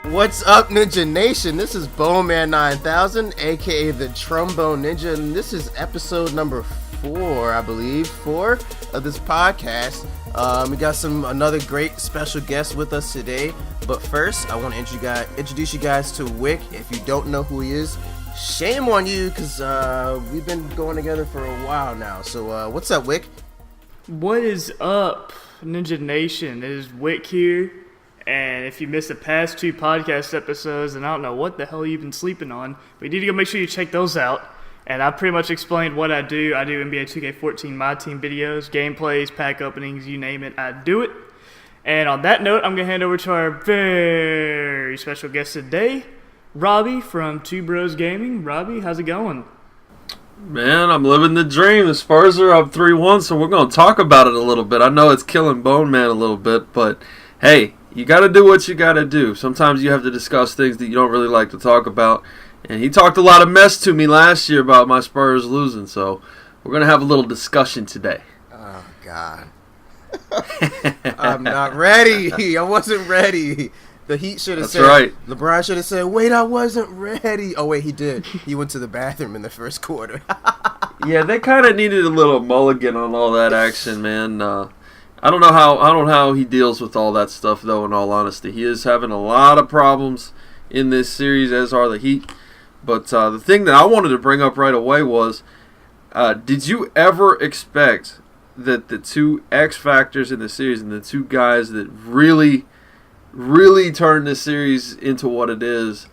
What's up, Ninja Nation? This is Bowman 9000, aka the Trombone Ninja, and this is episode number 4, I believe, 4 of this podcast. We got another great special guest with us today, but first, I want to introduce you guys to Wick. If you don't know who he is, shame on you, because we've been going together for a while now. So, what's up, Wick? What is up, Ninja Nation? It is Wick here. And if you missed the past 2 podcast episodes, then I don't know what the hell you've been sleeping on. But you need to go make sure you check those out. And I pretty much explained what I do. I do NBA 2K14 My Team videos, gameplays, pack openings, you name it, I do it. And on that note, I'm going to hand over to our very special guest today, Robbie from TwoBrosGaming. Robbie, how's it going? Man, I'm living the dream. The Spurs are up 3-1, so we're going to talk about it a little bit. I know it's killing Bone Man a little bit, but hey, you got to do what you got to do. Sometimes you have to discuss things that you don't really like to talk about. And he talked a lot of mess to me last year about my Spurs losing, so we're going to have a little discussion today. Oh, God. I'm not ready. I wasn't ready. The Heat should have said, right. LeBron should have said, wait, I wasn't ready. Oh, wait, he did. He went to the bathroom in the first quarter. Yeah, they kind of needed a little mulligan on all that action, man. I don't know how he deals with all that stuff, though, in all honesty. He is having a lot of problems in this series, as are the Heat. But the thing that I wanted to bring up right away was, did you ever expect that the 2 X factors in the series and the 2 guys that really turned this series into what it is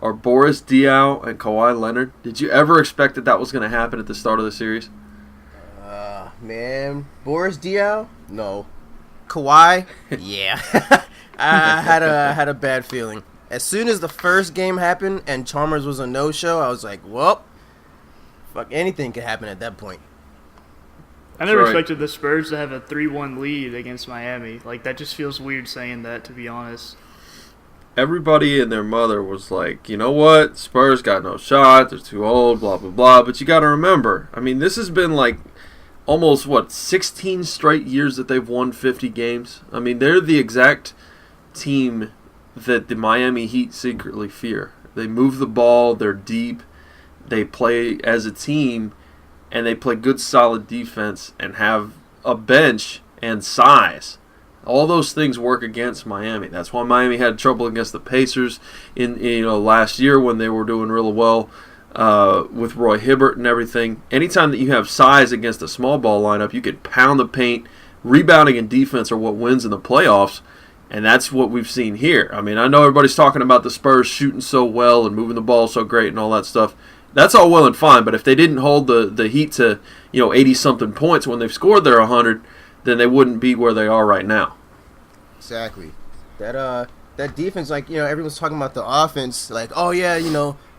are Boris Diaw and Kawhi Leonard? Did you ever expect that was going to happen at the start of the series? Man, Boris Diaw? No. Kawhi? Yeah. I had a bad feeling. As soon as the first game happened and Chalmers was a no-show, I was like, well, fuck, anything could happen at that point. I never expected the Spurs to have a 3-1 lead against Miami. Like, that just feels weird saying that, to be honest. Everybody and their mother was like, you know what, Spurs got no shot, they're too old, blah, blah, blah. But you got to remember, I mean, this has been like almost, 16 straight years that they've won 50 games? I mean, they're the exact team that the Miami Heat secretly fear. They move the ball, they're deep, they play as a team, and they play good, solid defense and have a bench and size. All those things work against Miami. That's why Miami had trouble against the Pacers in last year when they were doing really well with Roy Hibbert and everything. Anytime that you have size against a small ball lineup, you can pound the paint. Rebounding and defense are what wins in the playoffs, and that's what we've seen here. I mean, I know everybody's talking about the Spurs shooting so well and moving the ball so great and all that stuff. That's all well and fine, but if they didn't hold the Heat to 80-something points when they've scored their 100, then they wouldn't be where they are right now. Exactly. That defense, everyone's talking about the offense, like, oh yeah,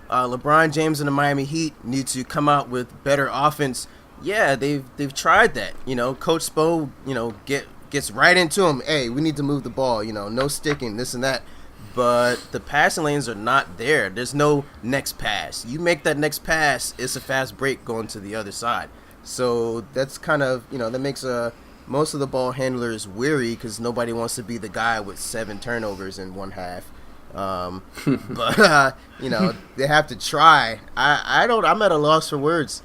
LeBron James and the Miami Heat need to come out with better offense. Yeah, they've tried that. Coach Spo, gets right into them. Hey, we need to move the ball. No sticking, this and that. But the passing lanes are not there. There's no next pass. You make that next pass, it's a fast break going to the other side. So that's kind of, that makes most of the ball handlers weary because nobody wants to be the guy with 7 turnovers in one half. But they have to try. I'm at a loss for words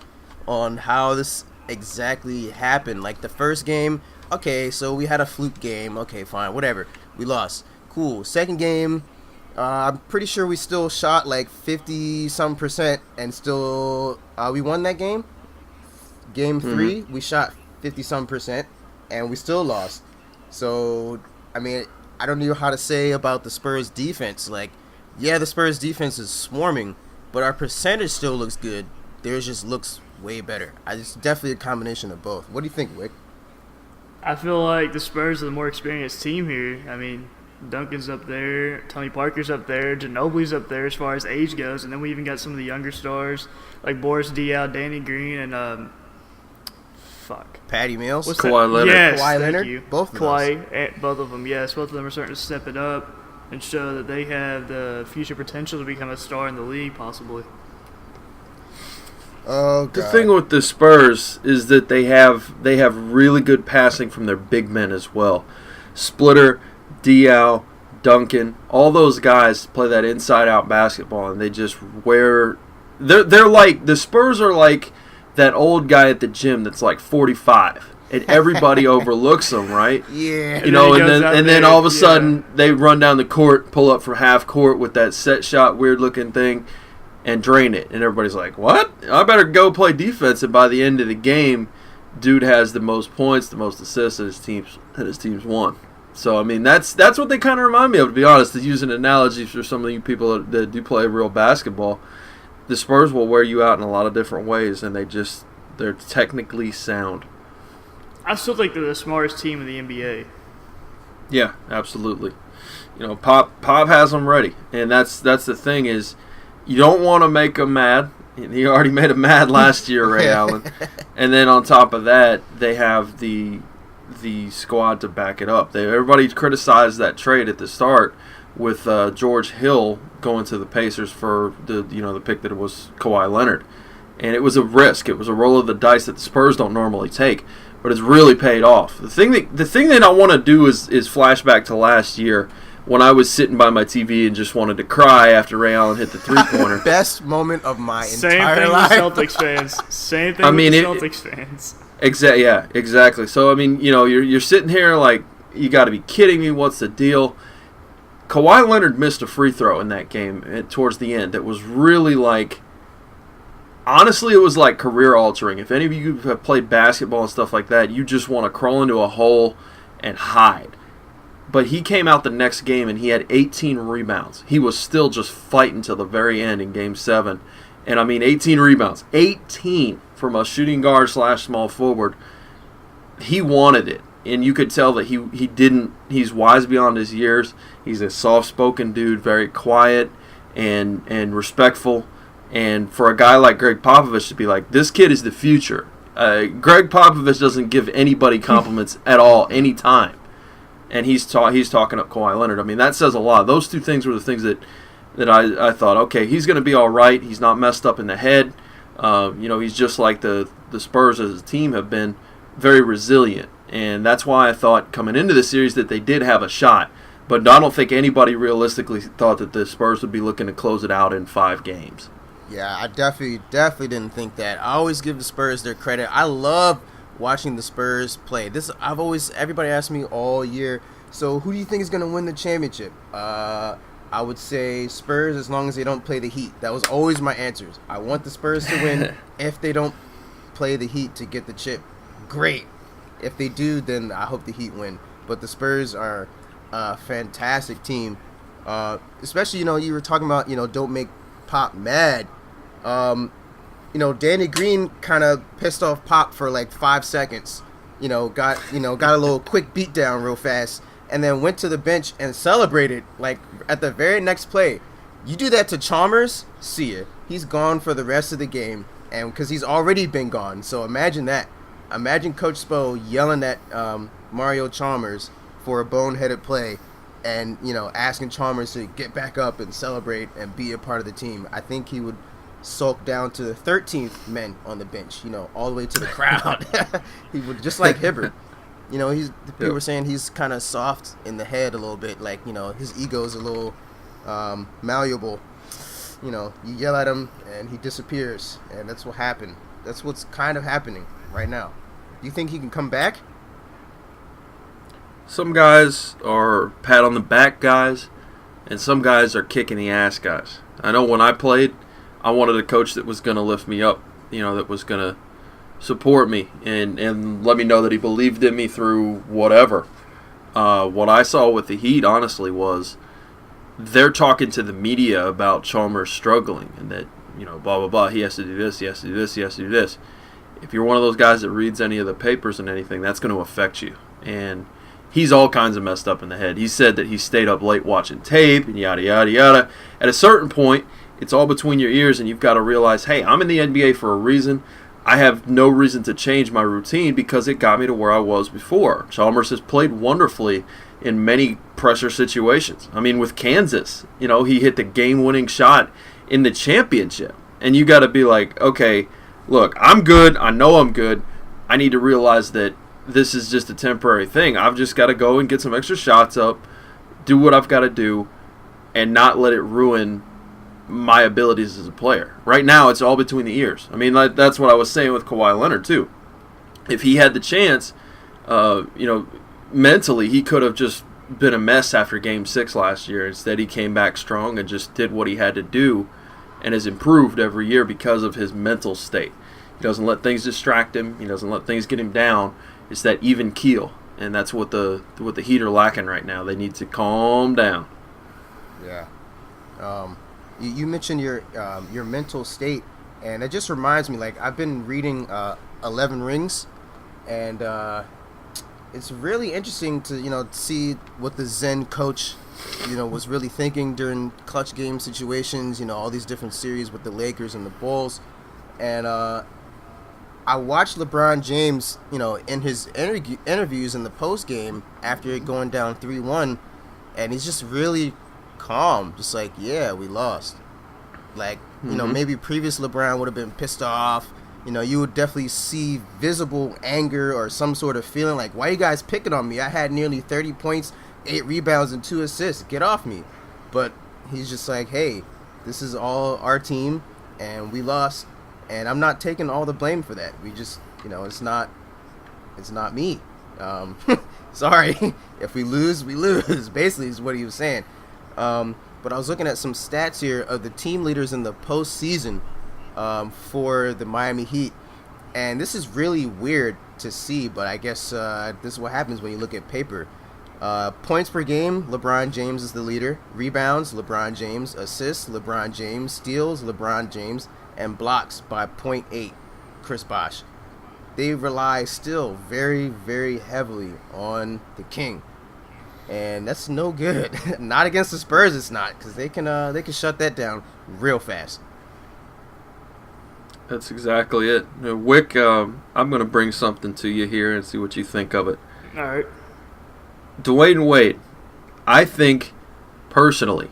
on how this exactly happened. Like the first game, okay, so we had a fluke game. Okay, fine, whatever. We lost. Cool. Second game, I'm pretty sure we still shot like 50-some% and still we won that game. Game 3, we shot 50-some% and we still lost. So, I mean, I don't know how to say about the Spurs defense. Like, yeah, the Spurs defense is swarming, but our percentage still looks good. Theirs just looks way better. It's definitely a combination of both. What do you think, Wick? I feel like the Spurs are the more experienced team here. I mean, Duncan's up there, Tony Parker's up there, Ginobili's up there as far as age goes, and then we even got some of the younger stars like Boris Diaw, Danny Green, and Patty Mills. What's Kawhi Leonard. Yes, Kawhi thank Leonard. you. Both of Kawhi, both of them. Yes, both of them are starting to step it up and show that they have the future potential to become a star in the league, possibly. Oh, God. The thing with the Spurs is that they have really good passing from their big men as well. Splitter, Diaw, Duncan, all those guys play that inside-out basketball, and they just wear. They're like the Spurs are like that old guy at the gym that's like 45, and everybody overlooks them, right? Yeah. You know, and then all of a sudden they run down the court, pull up from half court with that set shot, weird-looking thing, and drain it, and everybody's like, "What? I better go play defense." And by the end of the game, dude has the most points, the most assists, and his team's won. So, I mean, that's what they kind of remind me of, to be honest, to use an analogy for some of you people that do play real basketball. The Spurs will wear you out in a lot of different ways, and they're technically sound. I still think they're the smartest team in the NBA. Yeah, absolutely. You know, Pop has them ready, and that's the thing is, you don't want to make them mad. He already made them mad last year, Ray Allen. And then on top of that, they have the squad to back it up. Everybody criticized that trade at the start with George Hill going to the Pacers for the pick that it was Kawhi Leonard, and it was a risk. It was a roll of the dice that the Spurs don't normally take, but it's really paid off. The thing that I want to do is flashback to last year when I was sitting by my TV and just wanted to cry after Ray Allen hit the three-pointer. Best moment of my entire life. Same thing with Celtics fans. Same thing with Celtics fans. Exactly. So, I mean, you know, you're sitting here like, you got to be kidding me. What's the deal? Kawhi Leonard missed a free throw in that game towards the end that was really like, honestly, it was like career-altering. If any of you have played basketball and stuff like that, you just want to crawl into a hole and hide. But he came out the next game and he had 18 rebounds. He was still just fighting till the very end in Game 7. And I mean, 18 rebounds. 18 from a shooting guard / small forward. He wanted it. And you could tell that he didn't. He's wise beyond his years. He's a soft-spoken dude, very quiet and respectful. And for a guy like Greg Popovich to be like, this kid is the future. Greg Popovich doesn't give anybody compliments at all, anytime. And he's talking up Kawhi Leonard. I mean, that says a lot. Those two things were the things that I thought, okay, he's going to be all right. He's not messed up in the head. He's just like the Spurs as a team have been, very resilient. And that's why I thought coming into the series that they did have a shot. But I don't think anybody realistically thought that the Spurs would be looking to close it out in 5 games. Yeah, I definitely didn't think that. I always give the Spurs their credit. I love watching the Spurs play. Everybody asked me all year, so who do you think is going to win the championship? I would say Spurs, as long as they don't play the Heat. That was always my answers. I want the Spurs to win. If they don't play the Heat to get the chip, great. If they do, then I hope the Heat win. But the Spurs are a fantastic team. Especially, you were talking about, don't make Pop mad. Danny Green kind of pissed off Pop for like 5 seconds. Got a little quick beat down real fast, and then went to the bench and celebrated like at the very next play. You do that to Chalmers, see ya. He's gone for the rest of the game, and because he's already been gone. So imagine that. Imagine Coach Spo yelling at Mario Chalmers for a boneheaded play, and asking Chalmers to get back up and celebrate and be a part of the team. I think he would sulk down to the 13th men on the bench, all the way to the crowd. He would, just like Hibbert. People were saying he's kind of soft in the head a little bit, like, his ego's a little malleable. You yell at him and he disappears, and that's what happened. That's what's kind of happening right now. Do you think he can come back? Some guys are pat on the back guys, and some guys are kicking the ass guys. I know when I played, I wanted a coach that was going to lift me up, that was going to support me and let me know that he believed in me through whatever. What I saw with the Heat, honestly, was they're talking to the media about Chalmers struggling and that, blah, blah, blah, he has to do this, he has to do this, he has to do this. If you're one of those guys that reads any of the papers and anything, that's going to affect you. And he's all kinds of messed up in the head. He said that he stayed up late watching tape and yada, yada, yada. At a certain point, it's all between your ears, and you've got to realize, hey, I'm in the NBA for a reason. I have no reason to change my routine because it got me to where I was before. Chalmers has played wonderfully in many pressure situations. I mean, with Kansas, he hit the game-winning shot in the championship. And you got to be like, okay, look, I'm good. I know I'm good. I need to realize that this is just a temporary thing. I've just got to go and get some extra shots up, do what I've got to do, and not let it ruin my abilities as a player. Right now, it's all between the ears. I mean, that's what I was saying with Kawhi Leonard, too. If he had the chance, mentally, he could have just been a mess after Game 6 last year. Instead, he came back strong and just did what he had to do and has improved every year because of his mental state. He doesn't let things distract him. He doesn't let things get him down. It's that even keel, and that's what the Heat are lacking right now. They need to calm down. Yeah. You mentioned your mental state, and it just reminds me, like, I've been reading 11 Rings, and it's really interesting to see what the Zen coach was really thinking during clutch game situations, all these different series with the Lakers and the Bulls. And I watched LeBron James, in his interviews in the post game after it going down 3-1, and he's just really calm, just like, yeah, we lost. Like, maybe previous LeBron would have been pissed off. You would definitely see visible anger or some sort of feeling like, why are you guys picking on me? I had nearly 30 points, 8 rebounds, and 2 assists. Get off me. But he's just like, hey, this is all our team, and we lost, and I'm not taking all the blame for that. We just, it's not me. Sorry. If we lose, we lose, basically is what he was saying. But I was looking at some stats here of the team leaders in the postseason for the Miami Heat. And this is really weird to see, but I guess this is what happens when you look at paper. Points per game, LeBron James is the leader. Rebounds, LeBron James. Assists, LeBron James. Steals, LeBron James. And blocks by 0.8, Chris Bosh. They rely still very, very heavily on the King. And that's no good. Not against the Spurs, it's not, because they can shut that down real fast. That's exactly it. Now, Wick, I'm going to bring something to you here and see what you think of it. All right. Dwayne Wade, I think, personally,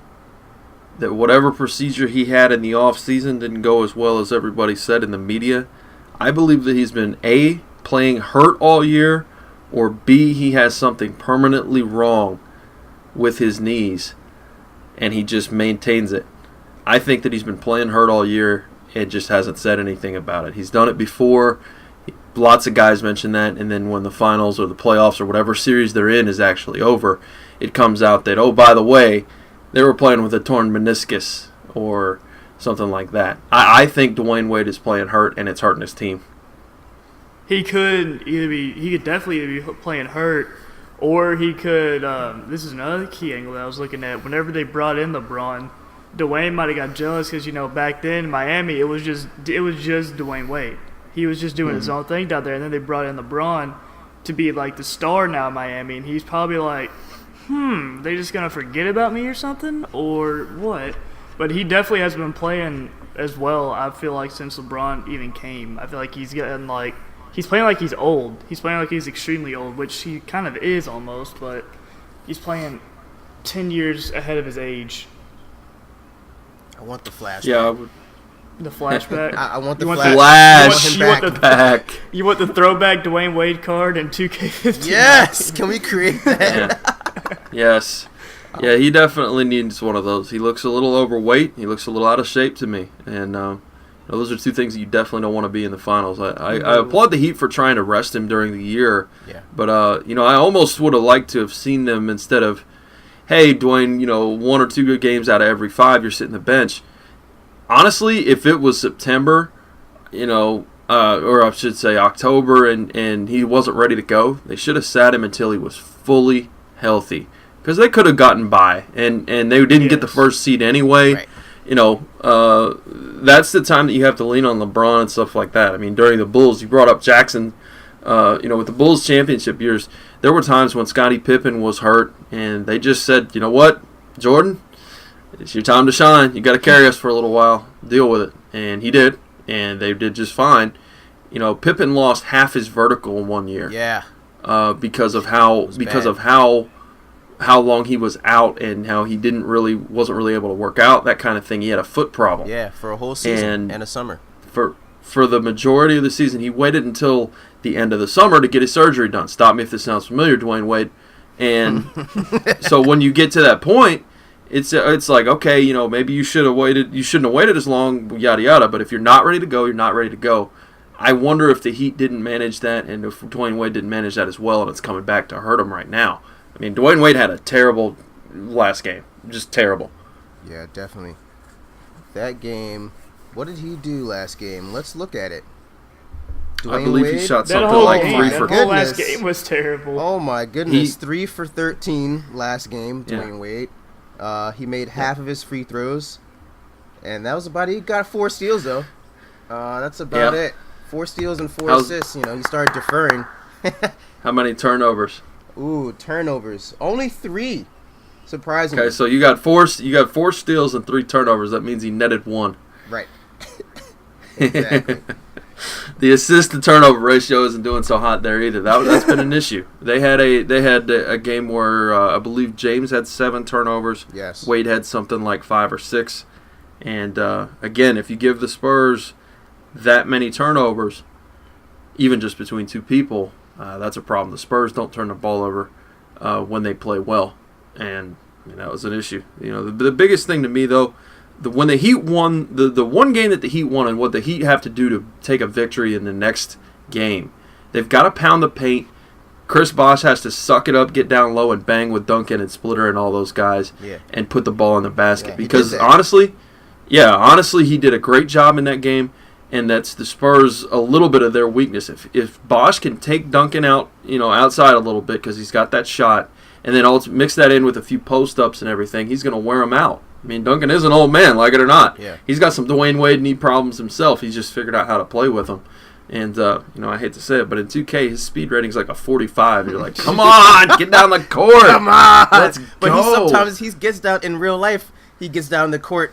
that whatever procedure he had in the offseason didn't go as well as everybody said in the media. I believe that he's been, A, playing hurt all year, or B, he has something permanently wrong with his knees, and he just maintains it. I think that he's been playing hurt all year and just hasn't said anything about it. He's done it before. Lots of guys mention that, and then when the finals or the playoffs or whatever series they're in is actually over, it comes out that, oh, by the way, they were playing with a torn meniscus or something like that. I think Dwayne Wade is playing hurt, and it's hurting his team. He could definitely either be playing hurt, or he could. This is another key angle that I was looking at. Whenever they brought in LeBron, Dwayne might have got jealous because back then in Miami it was just Dwayne Wade. He was just doing his own thing down there, and then they brought in LeBron to be like the star now in Miami, and he's probably like, they just gonna forget about me or something, or what? But he definitely has been playing as well. I feel like since LeBron even came, I feel like he's getting like. He's playing like he's old. He's playing like he's extremely old, which he kind of is almost, but he's playing 10 years ahead of his age. I want the flashback. Yeah. The flashback? I want the flashback. You want the throwback Dwayne Wade card in 2K15? Yes! Can we create that? Yeah. Yes. Yeah, he definitely needs one of those. He looks a little overweight. He looks a little out of shape to me. And those are two things that you definitely don't want to be in the finals. I applaud the Heat for trying to rest him during the year. Yeah. But, I almost would have liked to have seen them instead of, hey, Dwayne, 1 or 2 good games out of every 5, you're sitting the bench. Honestly, if it was September, or I should say October, and he wasn't ready to go, they should have sat him until he was fully healthy. Because they could have gotten by, and they didn't get the first seed anyway. Right. That's the time that you have to lean on LeBron and stuff like that. I mean, during the Bulls, you brought up Jackson. With the Bulls championship years, there were times when Scottie Pippen was hurt, and they just said, you know what, Jordan, it's your time to shine. You got to carry us for a little while. Deal with it. And he did, and they did just fine. Pippen lost half his vertical in 1 year. Yeah. Because of how long he was out and how he wasn't really able to work out, that kind of thing. He had a foot problem. Yeah, for a whole season and a summer. For the majority of the season, he waited until the end of the summer to get his surgery done. Stop me if this sounds familiar, Dwayne Wade. And so when you get to that point, it's like, okay, you know, maybe you should have waited. You shouldn't have waited as long, yada yada. But if you're not ready to go, you're not ready to go. I wonder if the Heat didn't manage that, and if Dwayne Wade didn't manage that as well, and it's coming back to hurt him right now. I mean, Dwayne Wade had a terrible last game, just terrible. Yeah, definitely. That game. What did he do last game? Let's look at it. I believe he shot That something whole like game, 3 that for. whole last game was terrible. Oh my goodness, 3 for 13 last game. Dwayne Wade. He made half of his free throws, and that was about it. He got 4 steals though. That's about it. 4 steals and 4 assists. You know, he started deferring. How many turnovers? Ooh, turnovers. Only 3. Surprisingly. Okay, so you got 4 steals and 3 turnovers. That means he netted 1. Right. Exactly. The assist to turnover ratio isn't doing so hot there either. That's been an issue. They had a game where I believe James had 7 turnovers. Yes. Wade had something like 5 or 6. And again, if you give the Spurs that many turnovers, even just between 2 people, that's a problem. The Spurs don't turn the ball over when they play well, and that was an issue. You know, the biggest thing to me though, when the Heat won the one game that the Heat won, and what the Heat have to do to take a victory in the next game, they've got to pound the paint. Chris Bosh has to suck it up, get down low, and bang with Duncan and Splitter and all those guys, and put the ball in the basket. Yeah, because honestly, he did a great job in that game, and that's the Spurs a little bit of their weakness. If Bosh can take Duncan out, outside a little bit because he's got that shot, and then also mix that in with a few post ups and everything, he's going to wear him out. I mean, Duncan is an old man, like it or not. Yeah. He's got some Dwayne Wade knee problems himself. He's just figured out how to play with them. And, I hate to say it, but in 2K, his speed rating's like a 45. You're like, come on, get down the court. Come on. Let's but go. Sometimes he gets down, in real life, he gets down the court,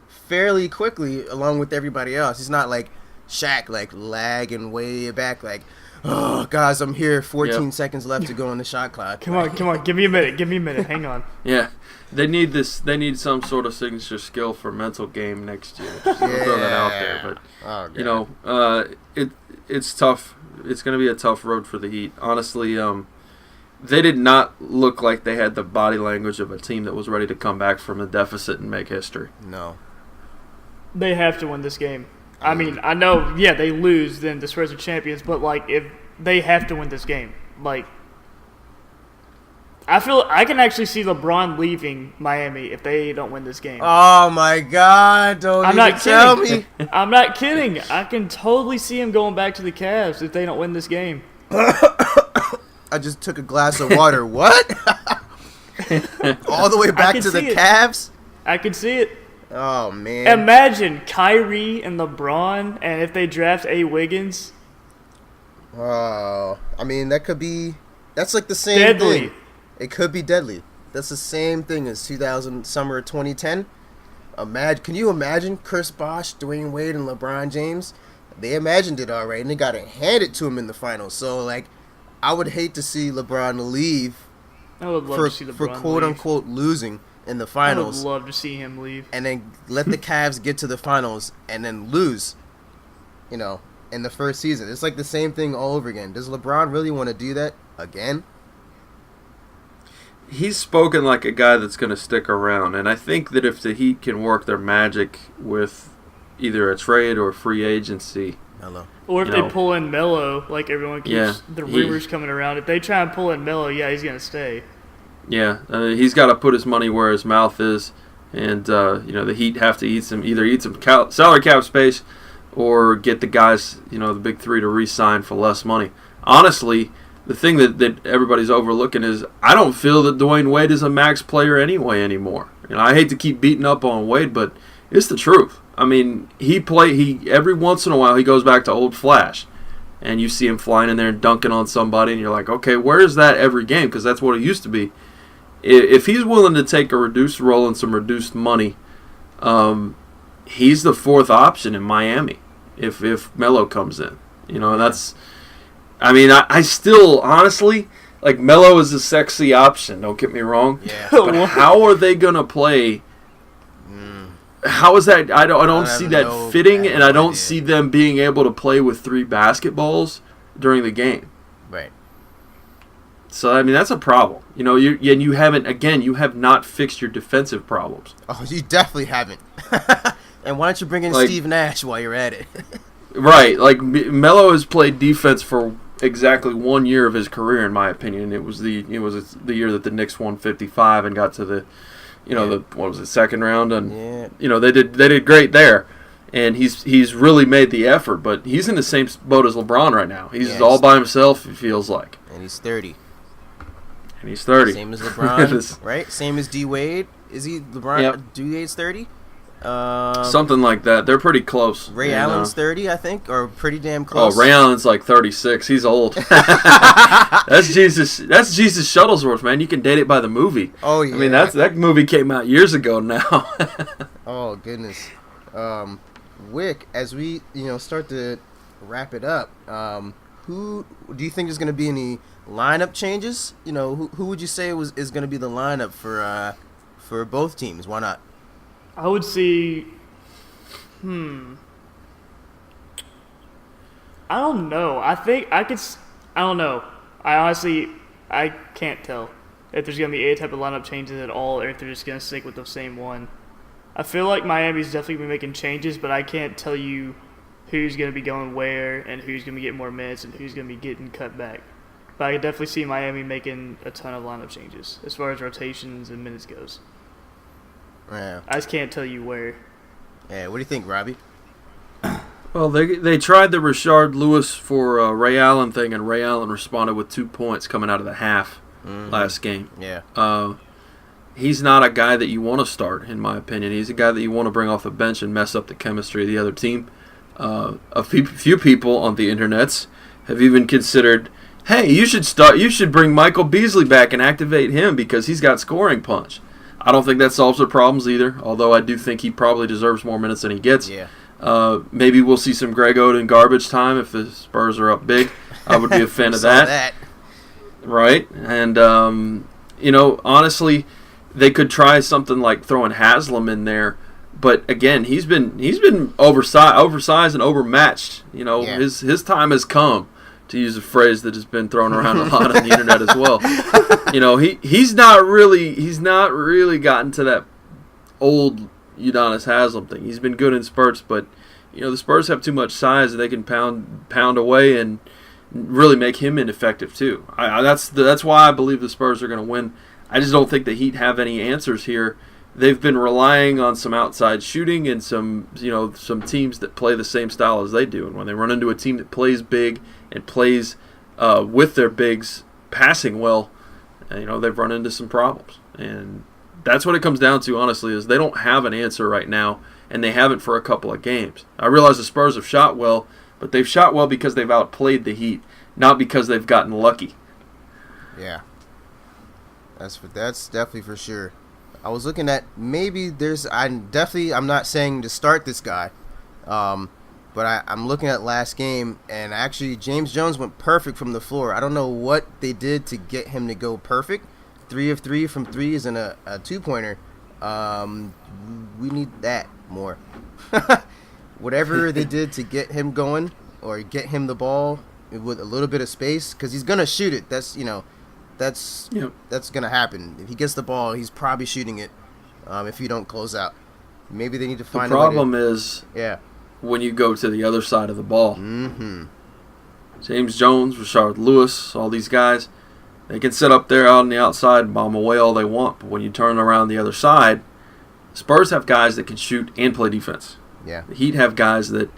fairly quickly along with everybody else. He's not like Shaq, like lagging way back, like, oh, guys, I'm here, 14 seconds left to go on the shot clock. Come on, give me a minute, hang on. Yeah. They need some sort of signature skill for mental game next year. Just throw that out there. But it's tough. It's going to be a tough road for the Heat. Honestly, they did not look like they had the body language of a team that was ready to come back from a deficit and make history. No. They have to win this game. I mean, I know, they lose, then the Spurs are champions, but if they have to win this game, I feel I can actually see LeBron leaving Miami if they don't win this game. Oh my God! Don't I'm even not tell kidding. me. I'm not kidding. I can totally see him going back to the Cavs if they don't win this game. I just took a glass of water. What? All the way back to the Cavs? I can see it. Oh man! Imagine Kyrie and LeBron, and if they draft A. Wiggins. Oh, I mean that's like the same thing. It could be deadly. That's the same thing as summer of 2010. Can you imagine Chris Bosh, Dwayne Wade, and LeBron James? They imagined it already, and they got it handed to him in the finals. So, I would hate to see LeBron leave. I would love to see LeBron for quote-unquote losing in the finals. I would love to see him leave. And then let the Cavs get to the finals and then lose, in the first season. It's like the same thing all over again. Does LeBron really want to do that again? He's spoken like a guy that's going to stick around, and I think that if the Heat can work their magic with either a trade or free agency, or if they pull in Melo, like everyone keeps the rumors coming around, if they try and pull in Melo, he's going to stay. Yeah, he's got to put his money where his mouth is, and the Heat have to eat some salary cap space, or get the guys, the big three, to re-sign for less money. Honestly, the thing that everybody's overlooking is I don't feel that Dwayne Wade is a max player anymore. I hate to keep beating up on Wade, but it's the truth. I mean, he every once in a while he goes back to old Flash, and you see him flying in there and dunking on somebody, and you're like, okay, where is that every game? Because that's what it used to be. If he's willing to take a reduced role and some reduced money, he's the 4th option in Miami if Melo comes in. That's. I mean, I still, honestly, Melo is a sexy option, don't get me wrong. Yeah. But how are they going to play? How is that? I don't see that fitting, and I don't see them being able to play with 3 basketballs during the game. Right. So I mean that's a problem. You have not fixed your defensive problems. Oh, you definitely haven't. And why don't you bring in Steve Nash while you're at it? Right, like Melo has played defense for exactly 1 year of his career, in my opinion. It was the year that the Knicks won 55 and got to the second round, and they did great there. And he's really made the effort, but he's in the same boat as LeBron right now. He's all by himself, it feels like. And he's 30. Same as LeBron, right? Same as D Wade. Is he LeBron? Yep. D Wade's 30. Something like that. They're pretty close. Ray Allen's 30, I think, or pretty damn close. Oh, Ray Allen's like 36. He's old. That's Jesus Shuttlesworth, man. You can date it by the movie. Oh yeah. I mean that movie came out years ago now. Oh goodness. Wick, as we start to wrap it up, who do you think is going to be any lineup changes? Who would you say is going to be the lineup for both teams? Why not? I would see. I don't know. I think I could. I don't know. I can't tell if there's going to be any type of lineup changes at all, or if they're just going to stick with the same one. I feel like Miami's definitely going to be making changes, but I can't tell you who's going to be going where and who's going to be getting more minutes and who's going to be getting cut back. But I could definitely see Miami making a ton of lineup changes as far as rotations and minutes goes. Yeah. I just can't tell you where. Yeah, what do you think, Robbie? Well, they tried the Rashard Lewis for Ray Allen thing, and Ray Allen responded with 2 points coming out of the half last game. Yeah. He's not a guy that you want to start, in my opinion. He's a guy that you want to bring off the bench and mess up the chemistry of the other team. A few people on the internets have even considered, hey, you should bring Michael Beasley back and activate him because he's got scoring punch. I don't think that solves their problems either, although I do think he probably deserves more minutes than he gets. Yeah. Maybe we'll see some Greg Oden garbage time if the Spurs are up big. I would be a fan of that. Right? And, honestly, they could try something like throwing Haslam in there. But, again, he's been oversized and overmatched. His time has come, to use a phrase that has been thrown around a lot on the internet as well. He's not really gotten to that old Udonis Haslam thing. He's been good in spurts, but the Spurs have too much size and they can pound away and really make him ineffective too. That's why I believe the Spurs are going to win. I just don't think the Heat have any answers here. They've been relying on some outside shooting and some teams that play the same style as they do. And when they run into a team that plays big and plays with their bigs passing well, they've run into some problems. And that's what it comes down to, honestly, is they don't have an answer right now, and they haven't for a couple of games. I realize the Spurs have shot well, but they've shot well because they've outplayed the Heat, not because they've gotten lucky. Yeah. That's definitely for sure. I was looking at maybe I'm not saying to start this guy, but I'm looking at last game, and actually James Jones went perfect from the floor. I don't know what they did to get him to go perfect. 3 of 3 from threes and a 2-pointer. We need that more. Whatever they did to get him going or get him the ball with a little bit of space, because he's gonna shoot it. That's gonna happen. If he gets the ball, he's probably shooting it. If you don't close out, maybe they need to find. The problem is, yeah, when you go to the other side of the ball. Mm-hmm. James Jones, Rashard Lewis, all these guys, they can sit up there out on the outside and bomb away all they want. But when you turn around the other side, Spurs have guys that can shoot and play defense. Yeah. The Heat have guys that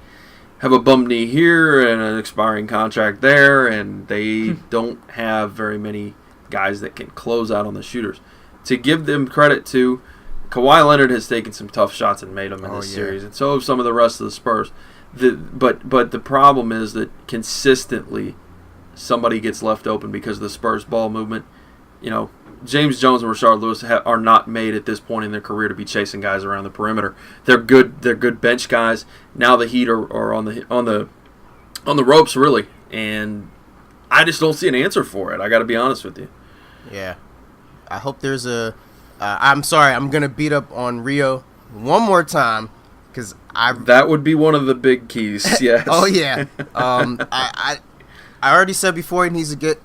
have a bum knee here and an expiring contract there, and they don't have very many guys that can close out on the shooters. To give them credit to, Kawhi Leonard has taken some tough shots and made them in this series, and so have some of the rest of the Spurs. But the problem is that consistently somebody gets left open because of the Spurs ball movement. James Jones and Rashard Lewis are not made at this point in their career to be chasing guys around the perimeter. They're good bench guys. Now the Heat are on the ropes really, and I just don't see an answer for it. I got to be honest with you. Yeah, I hope there's I'm sorry, I'm gonna beat up on Rio one more time that would be one of the big keys. Yes. Oh yeah. I I already said before he needs to get,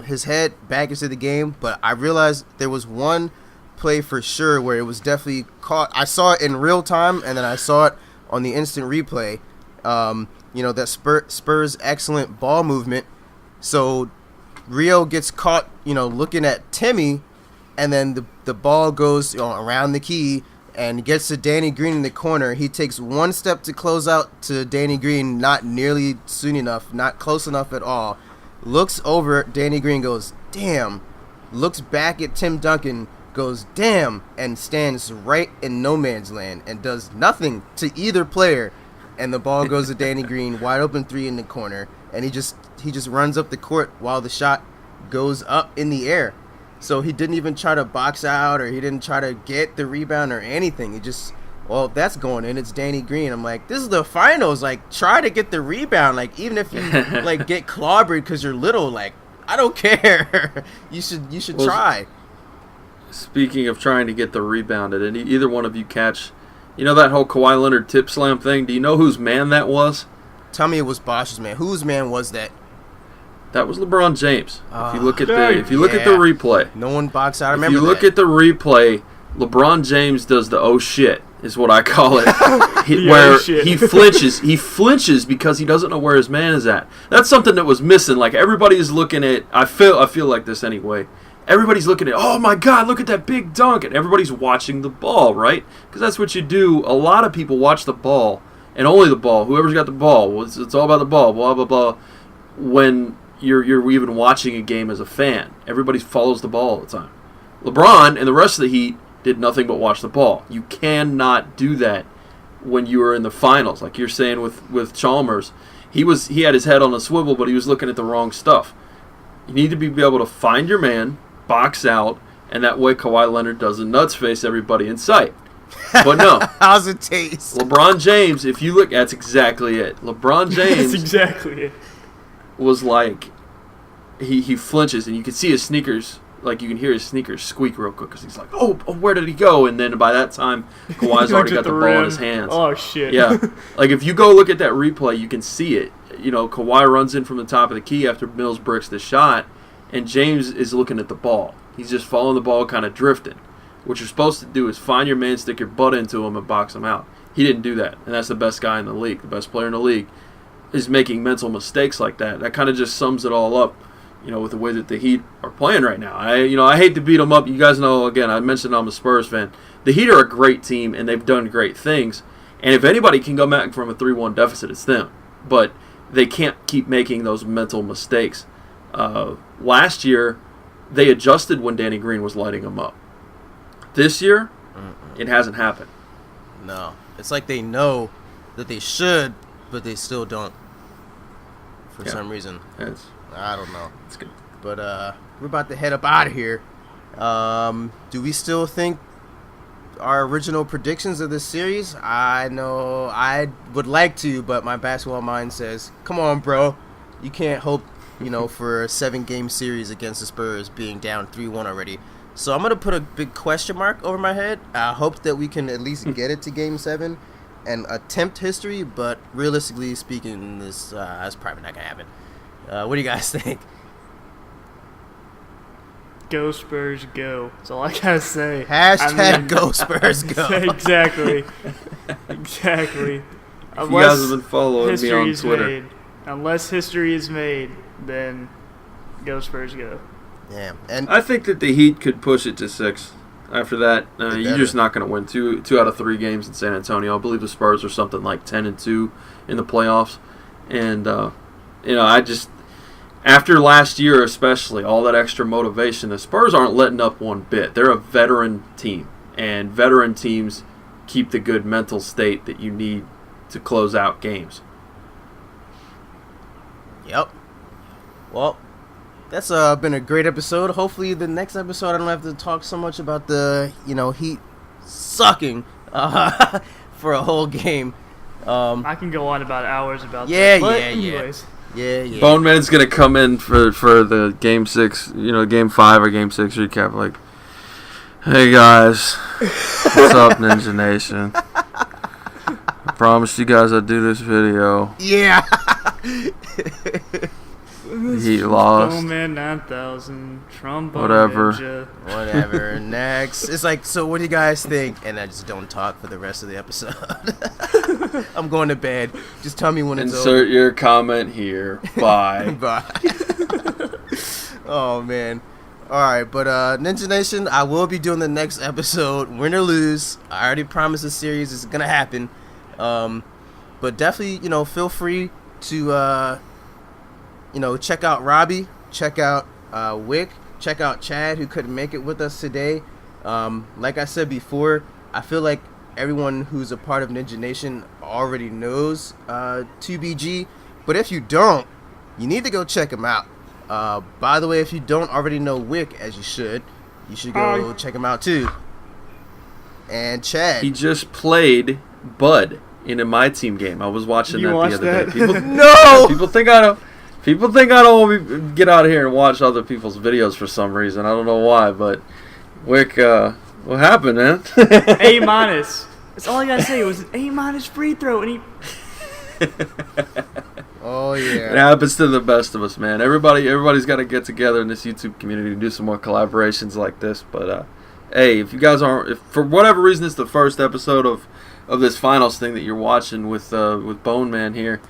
his head back into the game, but I realized there was one play for sure where it was definitely caught. I saw it in real time, and then I saw it on the instant replay. That Spurs excellent ball movement. So Rio gets caught, looking at Timmy, and then the ball goes around the key and gets to Danny Green in the corner. He takes one step to close out to Danny Green, not nearly soon enough, not close enough at all. Looks over at Danny Green, goes, damn. Looks back at Tim Duncan, goes, damn, and stands right in no man's land and does nothing to either player. And the ball goes to Danny Green, wide open three in the corner, and he just runs up the court while the shot goes up in the air. So he didn't even try to box out, or he didn't try to get the rebound or anything. He just, if that's going in, it's Danny Green. I'm like, this is the finals. Like, try to get the rebound. Like, even if you get clobbered because you're little, like, I don't care. you should try. Speaking of trying to get the rebound, did either one of you catch, that whole Kawhi Leonard tip slam thing? Do you know whose man that was? Tell me it was Bosch's man. Whose man was that? That was LeBron James. If you look at the replay, no one boxed out. If you look at the replay, LeBron James does the oh shit is what I call it, he flinches. He flinches because he doesn't know where his man is at. That's something that was missing. Like everybody's looking at. I feel like this anyway. Everybody's looking at, oh my God, look at that big dunk, and everybody's watching the ball, right? Because that's what you do. A lot of people watch the ball, and only the ball. Whoever's got the ball, it's all about the ball. Blah blah blah. When you're even watching a game as a fan, everybody follows the ball all the time. LeBron and the rest of the Heat did nothing but watch the ball. You cannot do that when you are in the finals, like you're saying with Chalmers. He had his head on a swivel, but he was looking at the wrong stuff. You need to be able to find your man, box out, and that way Kawhi Leonard doesn't nuts face everybody in sight. But no. How's it taste? LeBron James, if you look, that's exactly it. LeBron James. That's exactly it. Was like, he flinches, and you can see his sneakers, like you can hear his sneakers squeak real quick because he's like, oh, where did he go? And then by that time, Kawhi's already got the ball in his hands. Oh, shit. Yeah. Like if you go look at that replay, you can see it. Kawhi runs in from the top of the key after Mills bricks the shot, and James is looking at the ball. He's just following the ball, kind of drifting. What you're supposed to do is find your man, stick your butt into him, and box him out. He didn't do that, and that's the best guy in the league. The best player in the league is making mental mistakes like that. That kind of just sums it all up, with the way that the Heat are playing right now. I hate to beat them up. You guys know, again, I mentioned I'm a Spurs fan. The Heat are a great team, and they've done great things. And if anybody can come back from a 3-1 deficit, it's them. But they can't keep making those mental mistakes. Last year, they adjusted when Danny Green was lighting them up. This year, it hasn't happened. No. It's like they know that they should, but they still don't. For some reason. I don't know. It's good. But we're about to head up out of here. Do we still think our original predictions of this series? I know I would like to, but my basketball mind says, come on, bro. You can't hope, for a 7-game series against the Spurs being down 3-1 already. So I'm going to put a big question mark over my head. I hope that we can at least get it to Game 7 and attempt history, but realistically speaking, this is probably not going to happen. What do you guys think? Go Spurs, go. That's all I gotta say. Go Spurs, go. Exactly. Exactly. If you guys have been following me on Twitter. Unless history is made, then go Spurs, go. Yeah, and I think that the Heat could push it to 6. After that, you're just not going to win two out of 3 games in San Antonio. I believe the Spurs are something like 10-2 in the playoffs, and I just. After last year especially, all that extra motivation, the Spurs aren't letting up one bit. They're a veteran team, and veteran teams keep the good mental state that you need to close out games. Yep. Well, that's been a great episode. Hopefully the next episode I don't have to talk so much about the, Heat sucking for a whole game. I can go on about hours about that. But Yeah. anyways. Yeah. Bone Man's gonna come in for the Game 6, Game 5 or Game 6 recap. Like, hey guys, what's up, Ninja Nation? I promised you guys I'd do this video. Yeah. You He lost. Bowman 9000. Trombone Whatever. Ninja. Whatever. Next. It's like, so what do you guys think? And I just don't talk for the rest of the episode. I'm going to bed. Just tell me when it's over. Insert your comment here. Bye. Bye. Oh, man. All right, but Ninja Nation, I will be doing the next episode, win or lose. I already promised the series is going to happen. But definitely, feel free to, check out Robbie, check out Wick, check out Chad, who couldn't make it with us today. Like I said before, I feel like everyone who's a part of Ninja Nation already knows 2BG. But if you don't, you need to go check him out. By the way, if you don't already know Wick, as you should go check him out too. And Chad. He just played Bud in a My Team game. I was watching that the other day. People, No! People think I don't want to get out of here and watch other people's videos for some reason. I don't know why, but Wick, what happened, man? A-. That's all I gotta say. It was an A- free throw, and he... Oh yeah. It happens to the best of us, man. Everybody's got to get together in this YouTube community and do some more collaborations like this. But hey, if you guys aren't, if for whatever reason it's the first episode of this finals thing that you're watching with Bone Man here,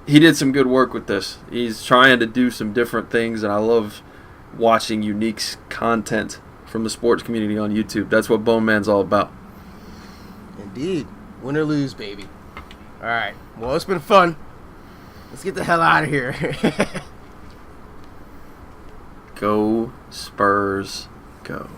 he did some good work with this. He's trying to do some different things, and I love watching unique content from the sports community on YouTube. That's what Bone Man's all about. Indeed. Win or lose, baby. All right. Well, it's been fun. Let's get the hell out of here. Go Spurs, go.